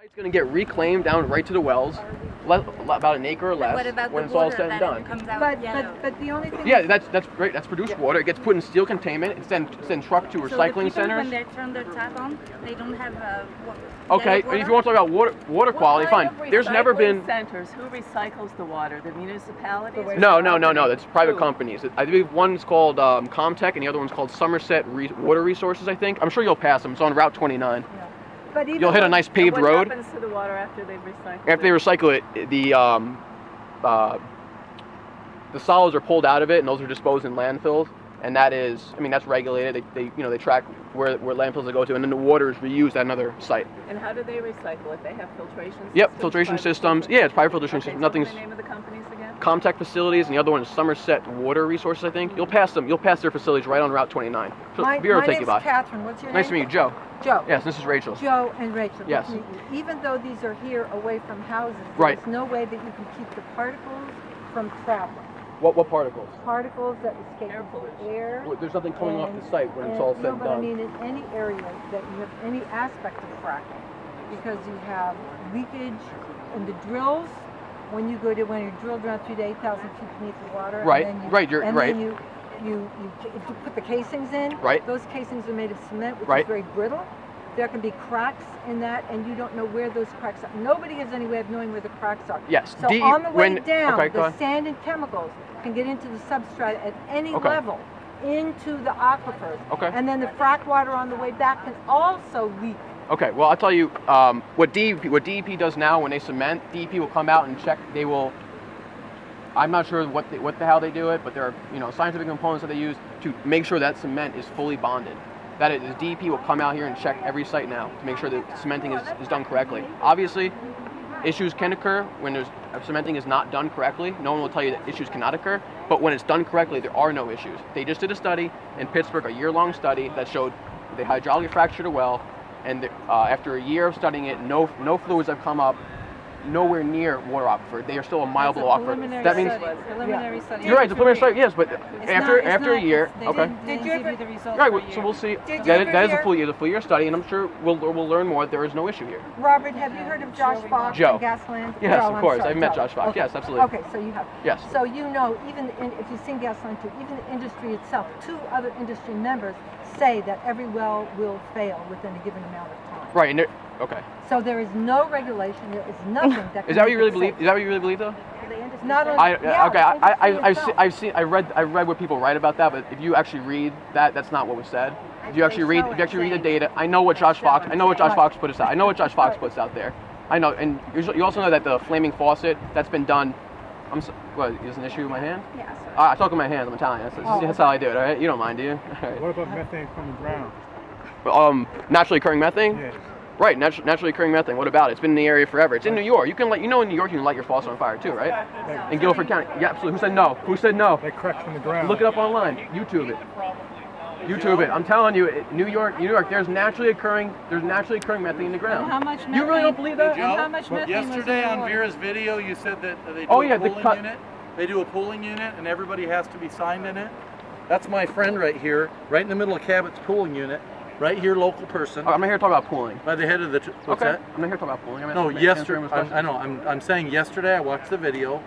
It's going to get reclaimed down right to the wells, about an acre or less, when it's all said and done. But the only thing. Yeah, that's great. That's produced water. It gets put in steel containment. It's then trucked to recycling centers. When they turn their tap on, they don't have Okay, and if you want to talk about water quality, fine. There's never been centers. Who recycles the water? The municipalities? No. That's private companies. I believe one's called Comtech and the other one's called Somerset Water Resources. I think. I'm sure you'll pass them. It's on Route 29. Yeah. But You'll hit a nice paved road. What happens to the water after they recycle it? After they recycle it, the solids are pulled out of it, and those are disposed in landfills. And that is, that's regulated. They track where landfills they go to, and then the water is reused at another site. And how do they recycle it? They have filtration systems? Yep, filtration systems. Yeah, it's private filtration systems. Nothing's. What's the name of the companies again? Comtech Facilities, and the other one is Somerset Water Resources, I think. You'll pass them. You'll pass their facilities right on Route 29. So Vera will take you by. My name's Catherine. What's your name? Nice to meet you, Joe. Joe. Yes, this is Rachel. Joe and Rachel. Yes. Even though these are here away from houses, Right. there's no way that you can keep the particles from traveling. What particles? Particles that escape into the air. Well, there's nothing coming off the site when it's all said and No, but done. in any area that you have any aspect of fracking, because you have leakage in the drills. When you drill down through to 8,000 feet beneath the water, Right, and then right, you're right. Then you put the casings in. Right. Those casings are made of cement, which Right. is very brittle. There can be cracks in that, and you don't know where those cracks are. Nobody has any way of knowing where the cracks are. Yes. So on the way down, okay, go the on. sand and chemicals can get into the substrate at any Okay. level into the aquifers. Okay. And then the frack water on the way back can also leak. Okay, well, I'll tell you what DEP does now when they cement. DEP will come out and check. They will. I'm not sure what the hell they do it, but there are scientific components that they use to make sure that cement is fully bonded. That is, DEP will come out here and check every site now to make sure that cementing is done correctly. Obviously, issues can occur when cementing is not done correctly. No one will tell you that issues cannot occur, but when it's done correctly, there are no issues. They just did a study in Pittsburgh, a year-long study that showed they hydraulically fractured a well. And after a year of studying it, no fluids have come up nowhere near water aquifer. They are still a mile below aquifer. That means preliminary study. you're right. It's a preliminary study, yes, but after a year, okay. Did you give you the results? Right, so we'll see. That is a full year study, and I'm sure we'll learn more. There is no issue here. Robert, have you heard of Josh Fox Joe. and Gasland? Yes, Joe, of I'm course. sorry, I've met Joe. Josh Fox. Okay. Yes, absolutely. Okay, so you have. Yes. So even if you've seen Gasland too, even the industry itself, 2 other industry members say that every well will fail within a given amount of time. Right, and okay. So there is no regulation. There is nothing that. Is that what you really believe? Is that what you really believe, though? Not only, I read what people write about that, but if you actually read that, that's not what was said. If you actually read the data, I know what Josh Fox puts out. I know what Josh Fox puts out there. I know, and you also know that the flaming faucet that's been done. What is an issue with my hand? Yes. I talk with my hands. I'm Italian. That's how I do it. All right, you don't mind, do you? All right. What about methane from the ground? Naturally occurring methane. Yes. Right, naturally occurring methane. What about it? It's been in the area forever. It's in New York. In New York you can light your faucet on fire too, right? In Guilford County. Yeah, absolutely. Who said no? Who said no? They crack from the ground. Look it up online. YouTube it. YouTube it. I'm telling you, New York. There's naturally occurring methane in the ground. And how much methane? You really don't believe that? And how much methane Yesterday was in the on water? Vera's video, you said that they do a pooling unit. They do a pooling unit, and everybody has to be signed in it. That's my friend right here, right in the middle of Cabot's pooling unit. Right here, local person. I'm not here to talk about pooling. By the head of the. What's that? I'm not here to talk about pooling. No, yesterday. I know. I'm saying yesterday I watched the video,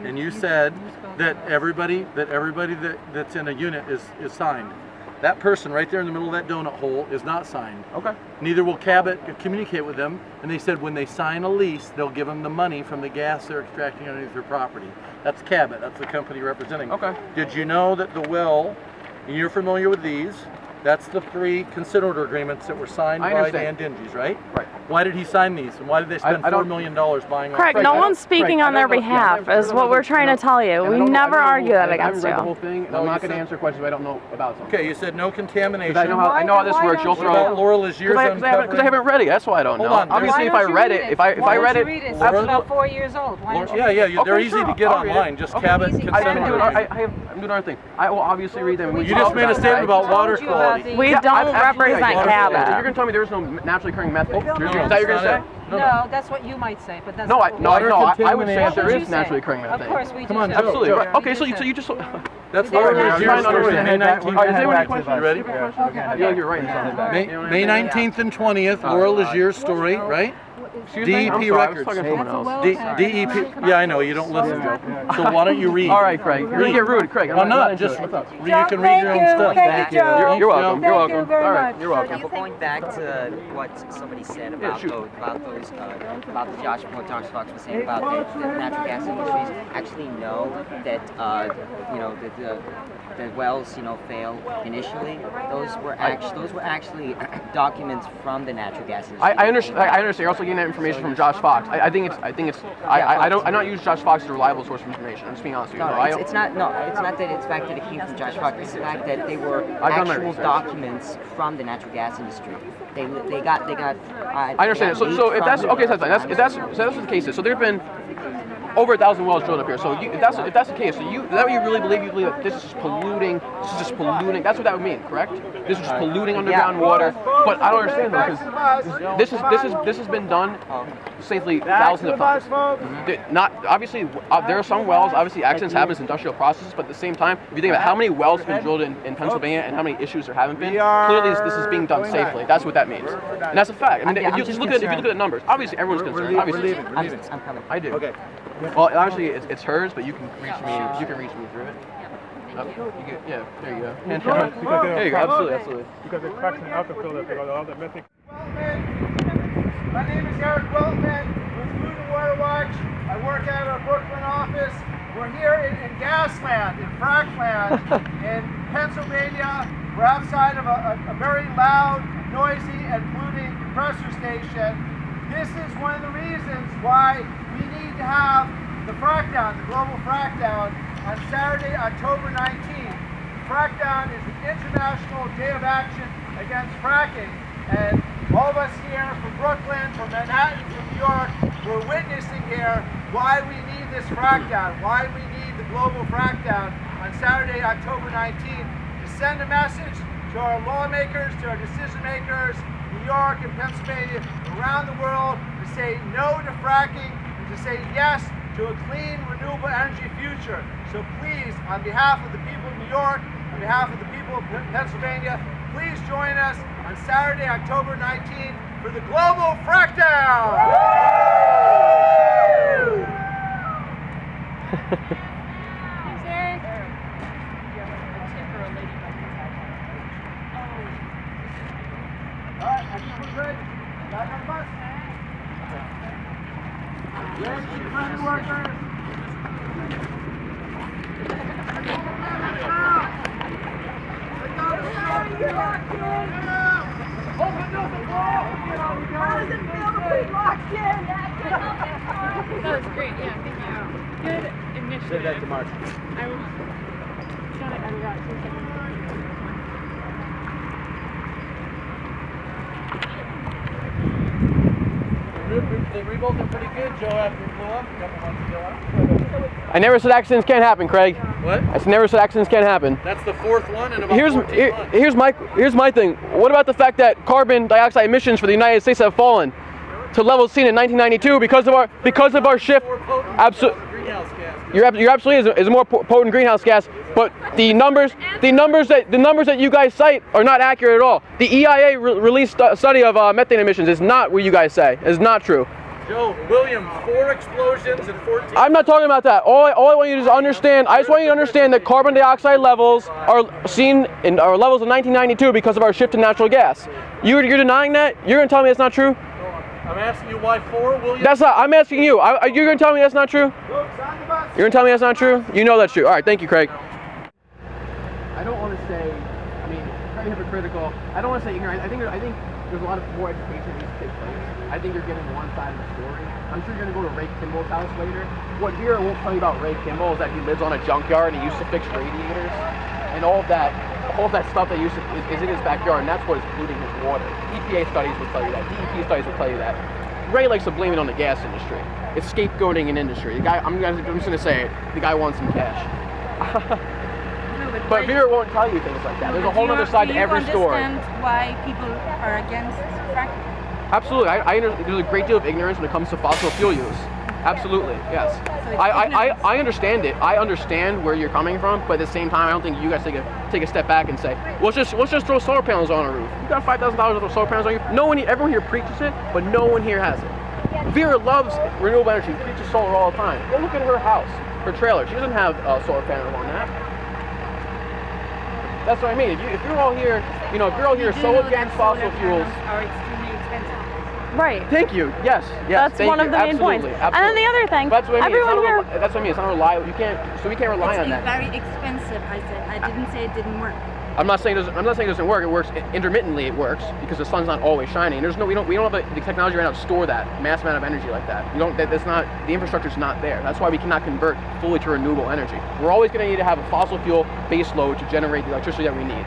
and you said that everybody that's in a unit is signed. That person right there in the middle of that donut hole is not signed. Okay. Neither will Cabot communicate with them, and they said when they sign a lease, they'll give them the money from the gas they're extracting underneath their property. That's Cabot. That's the company representing. Okay. Did you know that the well, and you're familiar with these? That's the 3 consent order agreements that were signed by Dan Dinges, right? Right. Why did he sign these, and why did they spend $4 million buying? Craig, no one's speaking on their behalf, is what we're trying to tell you. We never argue that against I you. haven't read the whole thing, and I'm not going to answer questions I don't know about something. Okay, you said no contamination. I know how this works. You'll throw. About Laura Legier's uncovering. Because I haven't read it. That's why I don't know. Hold on, Obviously, if I read it, if I read it, It's about 4 years old. Why don't you read it? Yeah, they're easy to get online. Just Cabot easy. consent order. I'm doing another thing. I will obviously read them. You just made a statement about water quality. We don't represent You're Cabot. going to tell me there is no naturally occurring methane? Is that what you're going to say? No, that's what you might say, but that's No, I would say that there What would is you say? naturally occurring methane. Of course we do. Come on, say. Absolutely. Joe. Right. Okay, so you just. That's They're Laura not- Legier's story, May 19th. All right, is anyone any questions? You ready? I feel like you're writing something. May 19th and 20th, Laura Legier's story, right? Excuse me? I'm DEP sorry, I was records. talking to someone else. Well, DEP. Yeah, I know you don't listen. So why don't you read? All right, Craig. You're gonna get rude, Craig. I'm not. into Just it. What's up? you can read your own stuff. Thank you, Joe. You're welcome. You're Thank you welcome. very All right, much. you're welcome. Going back to what somebody said about shoot. about the Josh, what Josh Fox was saying about the natural gas industries, actually know that the wells fail initially. Those were actually documents from the natural gas industry. I understand. I understand. You're also getting that information from Josh Fox. I think it's. I don't use Josh Fox as a reliable source of information. I'm just being honest with you. No, I- it's not that it's the fact that it came from Josh Fox. It's the fact that they were I've done my actual research. documents from the natural gas industry. They got. I understand. they got So if leaked that's from- okay, that's the case. So there've been over 1,000 wells drilled up here. So if that's the case, so is that what you really believe? You believe that this is just polluting? This is just polluting. That's what that would mean, correct? This is just polluting underground water. But I don't understand though, because this has been done safely thousands of times. Not obviously, there are some wells. Obviously, accidents happen in industrial processes. But at the same time, if you think about how many wells have been drilled in Pennsylvania and how many issues there haven't been, clearly this is being done safely. That's what that means, and that's a fact. I mean, if you look at the numbers, obviously everyone's concerned. Obviously, I'm coming. I do. Okay. Well, obviously it's hers, but you can reach me. You can reach me through it. Oh, yeah, there you go. Handshake. There you go. Absolutely. Because it cracks in the outer filter, they got all that methane. My name is Eric Weltman with Food and Water Watch. I work at our Brooklyn office. We're here in Gasland, in Frackland, in Pennsylvania. We're outside of a very loud, noisy, and polluting compressor station. This is one of the reasons why we need to have the frackdown, the global frackdown, on Saturday, October 19th. Frackdown is the International Day of Action Against Fracking, and all of us here from Brooklyn, from Manhattan, from New York, we're witnessing here why we need this frackdown, why we need the global frackdown on Saturday, October 19th, to send a message to our lawmakers, to our decision makers, New York and Pennsylvania, around the world, to say no to fracking and to say yes to a clean, renewable energy future. So please, on behalf of the people of New York, on behalf of the people of Pennsylvania, please join us on Saturday, October 19th for the global frackdown! Alright, I think we're good. Back on the bus. Ready, friendly workers. Open up the wall! How does it feel to be locked in? That was great, yeah, thank you. Good initiative. Say that to Mark. I was got it, I got it. 2 seconds. They rebuilt pretty good, Joe, after it blew up. A couple months ago. I never said accidents can't happen, Craig. What? I never said accidents can't happen. That's the fourth one in about 14 months. Here's my thing. What about the fact that carbon dioxide emissions for the United States have fallen to levels seen in 1992 because of our shift? Absolutely. Greenhouse gas. You're absolutely is a more potent greenhouse gas, but the numbers that you guys cite are not accurate at all. The EIA released a study of methane emissions is not what you guys say. It's not true. Joe, Williams, 4 explosions in 14. I'm not talking about that. All I want you to understand. I just want you to understand that carbon dioxide levels are seen in our levels in 1992 because of our shift to natural gas. You're denying that? You're gonna tell me that's not true? I'm asking you why 4, Williams? That's not. I'm asking you. You're gonna tell me that's not true? You're gonna tell me that's not true? You know that's true. All right. Thank you, Craig. I don't want to say. I mean, very hypocritical. I don't want to say ignorant. I think there's a lot of more education that needs to take place. I think you're getting one side of the story. I'm sure you're gonna go to Ray Kimball's house later. What Vera won't tell you about Ray Kimball is that he lives on a junkyard and he used to fix radiators and all of that stuff that is in his backyard, and that's what is polluting his water. EPA studies would tell you that. DEP studies would tell you that. Ray likes to blame it on the gas industry. It's scapegoating an industry. The guy, I'm just gonna say it. The guy wants some cash. But Vera won't tell you things like that. There's a whole other side to every story. Do you understand why people are against fracking? Absolutely. There's a great deal of ignorance when it comes to fossil fuel use. Absolutely, yes. I understand it. I understand where you're coming from, but at the same time, I don't think you guys take a step back and say, let's just throw solar panels on our roof. You got $5,000 worth of solar panels on your roof. Everyone here preaches it, but no one here has it. Vera loves renewable energy. She preaches solar all the time. Go look at her house, her trailer. She doesn't have a solar panel on that. That's what I mean. If you're all here, you know, if you're all here so against fossil fuels. Are extremely expensive. Right. Thank you. Yes. That's one of the main points. Absolutely. And then the other thing, That's what I mean. everyone here. That's what I mean. It's not reliable. You can't. So we can't rely on that. very expensive, I said. I didn't say it didn't work. I'm not saying it doesn't work. It works intermittently. It works because the sun's not always shining. There's no. We don't have the technology right now to store that mass amount of energy like that. You don't. That's not. The infrastructure's not there. That's why we cannot convert fully to renewable energy. We're always going to need to have a fossil fuel base load to generate the electricity that we need.